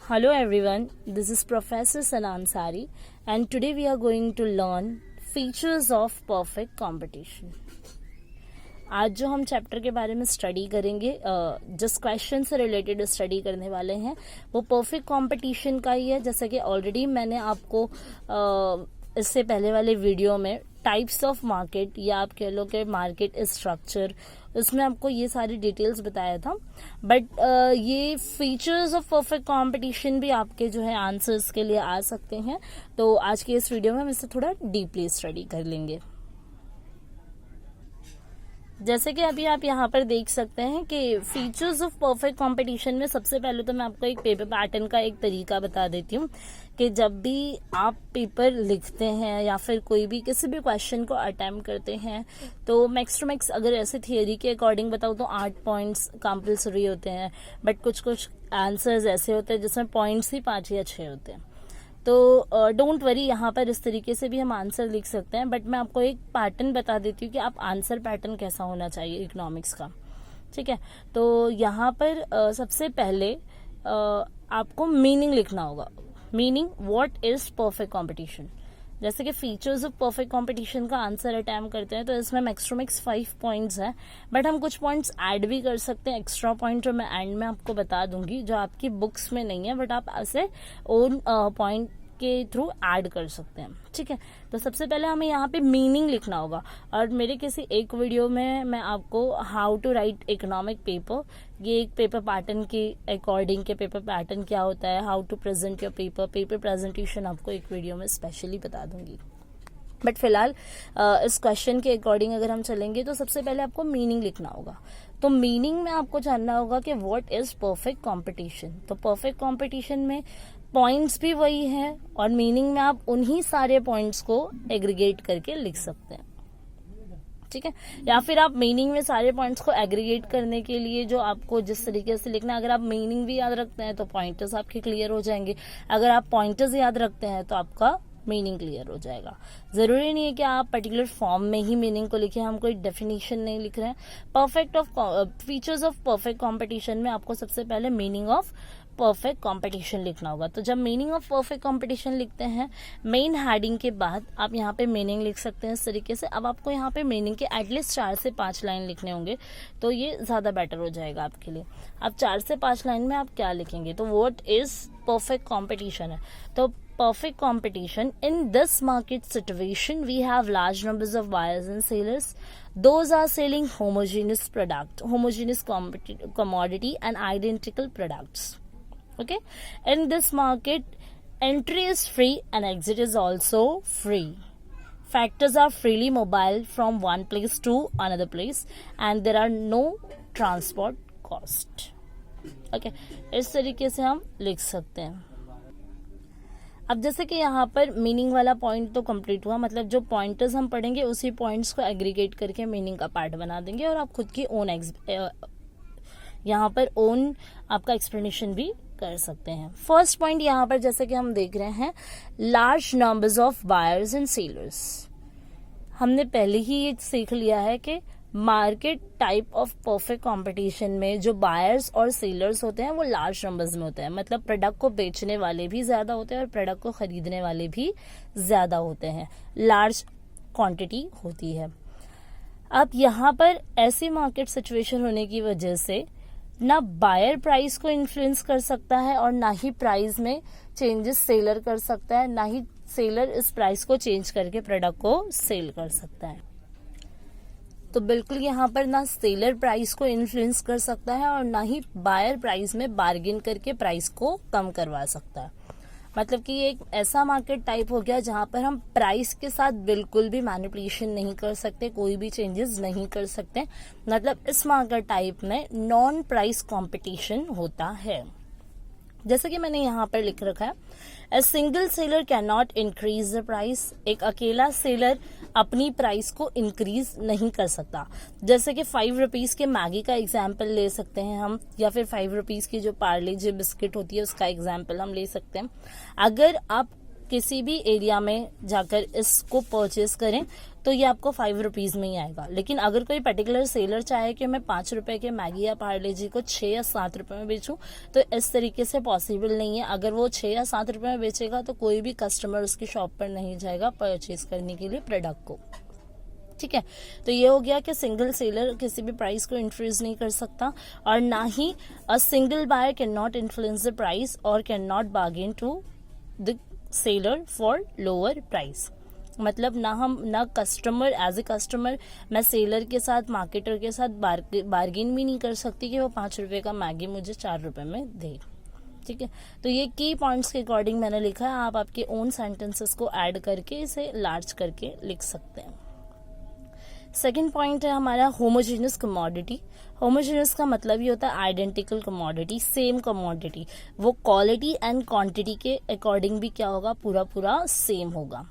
Hello everyone, this is Professor Sana Ansari and today we are going to learn features of perfect competition. आज जो हम chapter के बारे में study करेंगे जिस क्वेश्चन से रिलेटेड स्टडी करने वाले हैं वो परफेक्ट कंपटीशन का ही है। जैसा कि ऑलरेडी मैंने आपको इससे पहले वाले वीडियो में टाइप्स ऑफ मार्केट या आप कह लो कि मार्केट स्ट्रक्चर उसमें आपको ये सारी डिटेल्स बताया था। बट ये फीचर्स ऑफ परफेक्ट कंपटीशन भी आपके जो है आंसर्स के लिए आ सकते हैं। तो आज के इस वीडियो में हम इससे थोड़ा डीपली स्टडी कर लेंगे। जैसे कि अभी आप यहाँ पर देख सकते हैं कि फीचर्स ऑफ परफेक्ट कंपटीशन में सबसे पहले तो मैं आपको एक पेपर पैटर्न का एक तरीका बता देती हूँ कि जब भी आप पेपर लिखते हैं या फिर कोई भी किसी भी क्वेश्चन को अटेम्प्ट करते हैं तो मैक्स टू मैक्स अगर ऐसे थियरी के अकॉर्डिंग बताऊँ तो 8 पॉइंट्स कंपल्सरी होते हैं। बट कुछ आंसर्स ऐसे होते हैं जिसमें पॉइंट्स ही 5 या 6 होते हैं। तो डोंट वरी, यहाँ पर इस तरीके से भी हम आंसर लिख सकते हैं। बट मैं आपको एक पैटर्न बता देती हूँ कि आप आंसर पैटर्न कैसा होना चाहिए इकोनॉमिक्स का। ठीक है, तो यहाँ पर सबसे पहले आपको मीनिंग लिखना होगा। Meaning what is perfect competition. जैसे कि फीचर्स ऑफ परफेक्ट कंपटीशन का आंसर अटैम्प्ट करते हैं तो इसमें मैक्स टू मैक्स 5 पॉइंट्स है। बट हम कुछ पॉइंट्स ऐड भी कर सकते हैं, एक्स्ट्रा पॉइंट जो मैं एंड में आपको बता दूंगी जो आपकी बुक्स में नहीं है बट आप ऐसे ओन पॉइंट के थ्रू ऐड कर सकते हैं। ठीक है, तो सबसे पहले हमें यहाँ पे मीनिंग लिखना होगा। और मेरे किसी एक वीडियो में मैं आपको how to write economic paper, ये एक पेपर पैटर्न के अकॉर्डिंग के पेपर पैटर्न क्या होता है, how to present your paper presentation आपको एक वीडियो में स्पेशली बता दूंगी। बट फिलहाल इस क्वेश्चन के अकॉर्डिंग अगर हम चलेंगे तो सबसे पहले आपको मीनिंग लिखना होगा। तो मीनिंग में आपको जानना होगा कि व्हाट इज परफेक्ट कंपटीशन। तो परफेक्ट कंपटीशन में पॉइंट्स भी वही हैं और मीनिंग में आप उन्हीं सारे पॉइंट्स को एग्रीगेट करके लिख सकते हैं। ठीक है, या फिर आप मीनिंग में सारे पॉइंट्स को एग्रीगेट करने के लिए जो आपको जिस तरीके से लिखना है, अगर आप मीनिंग भी याद रखते हैं तो पॉइंटर्स आपके क्लियर हो जाएंगे। अगर आप पॉइंटर्स याद रखते हैं तो आपका मीनिंग क्लियर हो जाएगा। जरूरी नहीं है कि आप पर्टिकुलर फॉर्म में ही मीनिंग को लिखें, हम कोई डेफिनेशन नहीं लिख रहे हैं। Perfect of features of perfect competition में आपको सबसे पहले मीनिंग ऑफ परफेक्ट कंपटीशन लिखना होगा। तो जब मीनिंग ऑफ परफेक्ट कंपटीशन लिखते हैं मेन हेडिंग के बाद आप यहाँ पे मीनिंग लिख सकते हैं इस तरीके से। अब आपको यहाँ पे मीनिंग के एटलीस्ट 4 से 5 लाइन लिखने होंगे तो ये ज्यादा बेटर हो जाएगा आपके लिए। अब 4 से 5 लाइन में आप क्या लिखेंगे, तो व्हाट इज परफेक्ट कंपटीशन है। तो perfect competition in this market situation we have large numbers of buyers and sellers. Those are selling homogeneous commodity and identical products. Okay, in this market entry is free and exit is also free. Factors are freely mobile from one place to another place and there are no transport cost. Okay, इस तरीके से हम लिख सकते हैं। अब जैसे कि यहाँ पर मीनिंग वाला पॉइंट तो कंप्लीट हुआ, मतलब जो पॉइंटर्स हम पढ़ेंगे उसी पॉइंट्स को एग्रीगेट करके मीनिंग का पार्ट बना देंगे और आप खुद की ओन यहाँ पर ओन आपका एक्सप्लेनेशन भी कर सकते हैं। फर्स्ट पॉइंट यहाँ पर जैसे कि हम देख रहे हैं large numbers of buyers and sellers. हमने पहले ही ये सीख लिया है कि market type of perfect competition में जो बायर्स और सेलर्स होते हैं वो लार्ज नंबर्स में होते हैं। मतलब प्रोडक्ट को बेचने वाले भी ज्यादा होते हैं और प्रोडक्ट को खरीदने वाले भी ज्यादा होते हैं, लार्ज क्वांटिटी होती है। अब यहाँ पर ऐसी मार्केट सिचुएशन होने की वजह से ना बायर प्राइस को इन्फ्लुएंस कर सकता है और ना ही प्राइस में चेंजेस सेलर कर सकता है, ना ही सेलर इस प्राइस को चेंज करके प्रोडक्ट को सेल कर सकता है। तो बिल्कुल यहाँ पर ना सेलर प्राइस को इन्फ्लुएंस कर सकता है और ना ही बायर प्राइस में बार्गेन करके प्राइस को कम करवा सकता है। मतलब कि ये एक ऐसा मार्केट टाइप हो गया जहाँ पर हम प्राइस के साथ बिल्कुल भी मैनिपुलेशन नहीं कर सकते, कोई भी चेंजेस नहीं कर सकते। मतलब इस मार्केट टाइप में नॉन प्राइस कंपटीशन होता है। जैसे कि मैंने यहाँ पर लिख रखा है a single seller can not increase the price. एक अकेला सेलर अपनी प्राइस को इंक्रीज नहीं कर सकता। जैसे कि 5 रुपीज के मैगी का एग्जाम्पल ले सकते हैं हम, या फिर 5 रुपीज की जो पार्ले जी बिस्किट होती है उसका एग्जाम्पल हम ले सकते हैं। अगर आप किसी भी एरिया में जाकर इसको परचेज करें तो ये आपको 5 रुपीज में ही आएगा। लेकिन अगर कोई पर्टिकुलर सेलर चाहे कि मैं 5 रुपए के मैगी या पार्ले जी को 6 या 7 रुपए में बेचूं, तो इस तरीके से पॉसिबल नहीं है। अगर वो 6 या 7 रुपए में बेचेगा तो कोई भी कस्टमर उसकी शॉप पर नहीं जाएगा परचेज करने के लिए प्रोडक्ट को। ठीक है, तो ये हो गया कि सिंगल सेलर किसी भी प्राइस को इन्फ्लुएंस नहीं कर सकता, और ना ही a single buyer can not influence the price और can not bargain to the seller for lower price. मतलब ना कस्टमर एज ए कस्टमर मैं सेलर के साथ, मार्केटर के साथ बार्गेन भी नहीं कर सकती कि वो 5 रुपए का मैगी मुझे 4 रुपए में दे। ठीक है, तो ये की पॉइंट्स के अकॉर्डिंग मैंने लिखा है, आप आपके ओन सेंटेंसेस को ऐड करके इसे लार्ज करके लिख सकते हैं। सेकेंड पॉइंट है हमारा होमोजेनियस कमोडिटी। होमोजेनियस का मतलब ये होता है आइडेंटिकल कमोडिटी, सेम कमोडिटी। वो क्वालिटी एंड क्वांटिटी के अकॉर्डिंग भी क्या होगा, पूरा सेम होगा।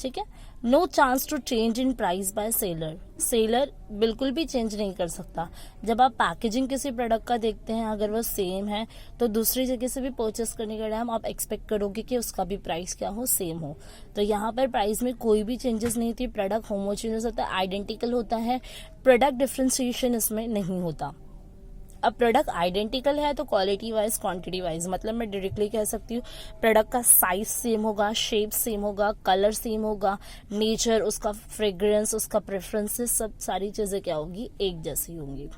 ठीक है, no chance to change in price by seller. Seller बिल्कुल भी चेंज नहीं कर सकता। जब आप पैकेजिंग किसी प्रोडक्ट का देखते हैं, अगर वो सेम है तो दूसरी जगह से भी परचेस करने के टाइम आप एक्सपेक्ट करोगे कि उसका भी प्राइस क्या हो, सेम हो। तो यहाँ पर प्राइस में कोई भी चेंजेस नहीं थी। प्रोडक्ट होमोजेनियस होता है, आइडेंटिकल होता है, प्रोडक्ट डिफ्रेंसिएशन इसमें नहीं होता। अब प्रोडक्ट आइडेंटिकल है तो क्वालिटी वाइज, क्वांटिटी वाइज, मतलब मैं डायरेक्टली कह सकती हूँ प्रोडक्ट का साइज सेम होगा, शेप सेम होगा, कलर सेम होगा, नेचर, उसका फ्रेग्रेंस, उसका प्रेफरेंसेस, सब सारी चीजें क्या होगी, एक जैसी होंगी।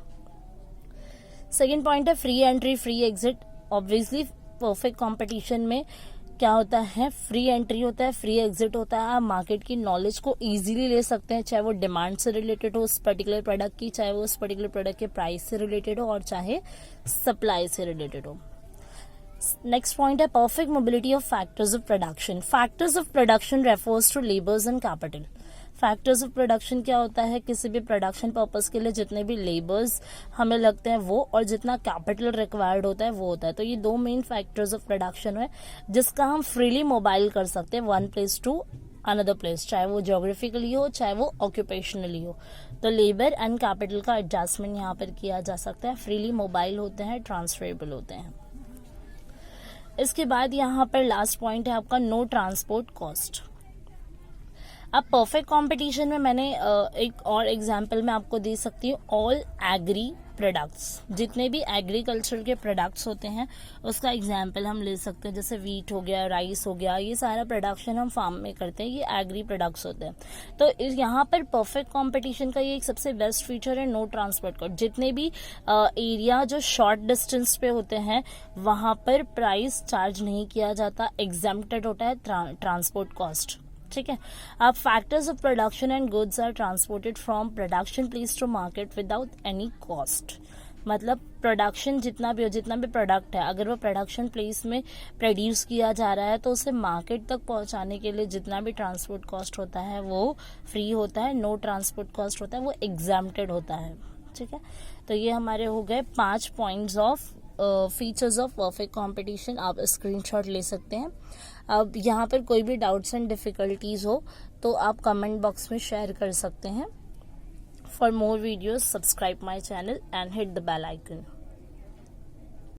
सेकेंड पॉइंट है free entry free exit. Obviously perfect competition में क्या होता है, फ्री एंट्री होता है, फ्री एग्जिट होता है। आप मार्केट की नॉलेज को इजीली ले सकते हैं, चाहे वो डिमांड से रिलेटेड हो उस पर्टिकुलर प्रोडक्ट की, चाहे वो उस पर्टिकुलर प्रोडक्ट के प्राइस से रिलेटेड हो, और चाहे सप्लाई से रिलेटेड हो। नेक्स्ट पॉइंट है perfect mobility of factors of production. Factors of production refers to labours and capital. Factors of production क्या होता है, किसी भी प्रोडक्शन पर्पस के लिए जितने भी लेबर्स हमें लगते हैं वो, और जितना कैपिटल रिक्वायर्ड होता है वो होता है। तो ये दो मेन फैक्टर्स ऑफ प्रोडक्शन है जिसका हम फ्रीली मोबाइल कर सकते हैं one place to another place, चाहे वो ज्योग्राफिकली हो चाहे वो ऑक्यूपेशनली हो। तो लेबर एंड कैपिटल का एडजस्टमेंट यहाँ पर किया जा सकता है, फ्रीली मोबाइल होते हैं, ट्रांसफरेबल होते हैं। इसके बाद यहाँ पर लास्ट पॉइंट है आपका नो ट्रांसपोर्ट कॉस्ट। अब परफेक्ट कंपटीशन में मैंने एक और एग्जांपल मैं आपको दे सकती हूँ, ऑल एग्री प्रोडक्ट्स। जितने भी एग्रीकल्चर के प्रोडक्ट्स होते हैं उसका एग्जांपल हम ले सकते हैं, जैसे वीट हो गया, राइस हो गया, ये सारा प्रोडक्शन हम फार्म में करते हैं, ये एग्री प्रोडक्ट्स होते हैं। तो यहाँ पर परफेक्ट कंपटीशन का ये एक सबसे बेस्ट फीचर है नो ट्रांसपोर्ट कॉस्ट। जितने भी एरिया जो शॉर्ट डिस्टेंस पे होते हैं वहां पर प्राइस चार्ज नहीं किया जाता, एग्जेम्प्टेड होता है ट्रांसपोर्ट कॉस्ट। ठीक है, अब factors of production and goods are transported from production place to market without any cost. मतलब प्रोडक्शन जितना भी प्रोडक्ट है, अगर वो प्रोडक्शन प्लेस में प्रोड्यूस किया जा रहा है तो उसे मार्केट तक पहुंचाने के लिए जितना भी ट्रांसपोर्ट कॉस्ट होता है वो फ्री होता है, नो ट्रांसपोर्ट कॉस्ट होता है वो एग्जेम्प्टेड होता है। ठीक है, तो ये हमारे हो गए 5 points of features of perfect competition. आप स्क्रीनशॉट ले सकते हैं। अब यहाँ पर कोई भी डाउट्स एंड डिफिकल्टीज हो तो आप कमेंट बॉक्स में शेयर कर सकते हैं। For more videos subscribe my channel and hit the bell icon.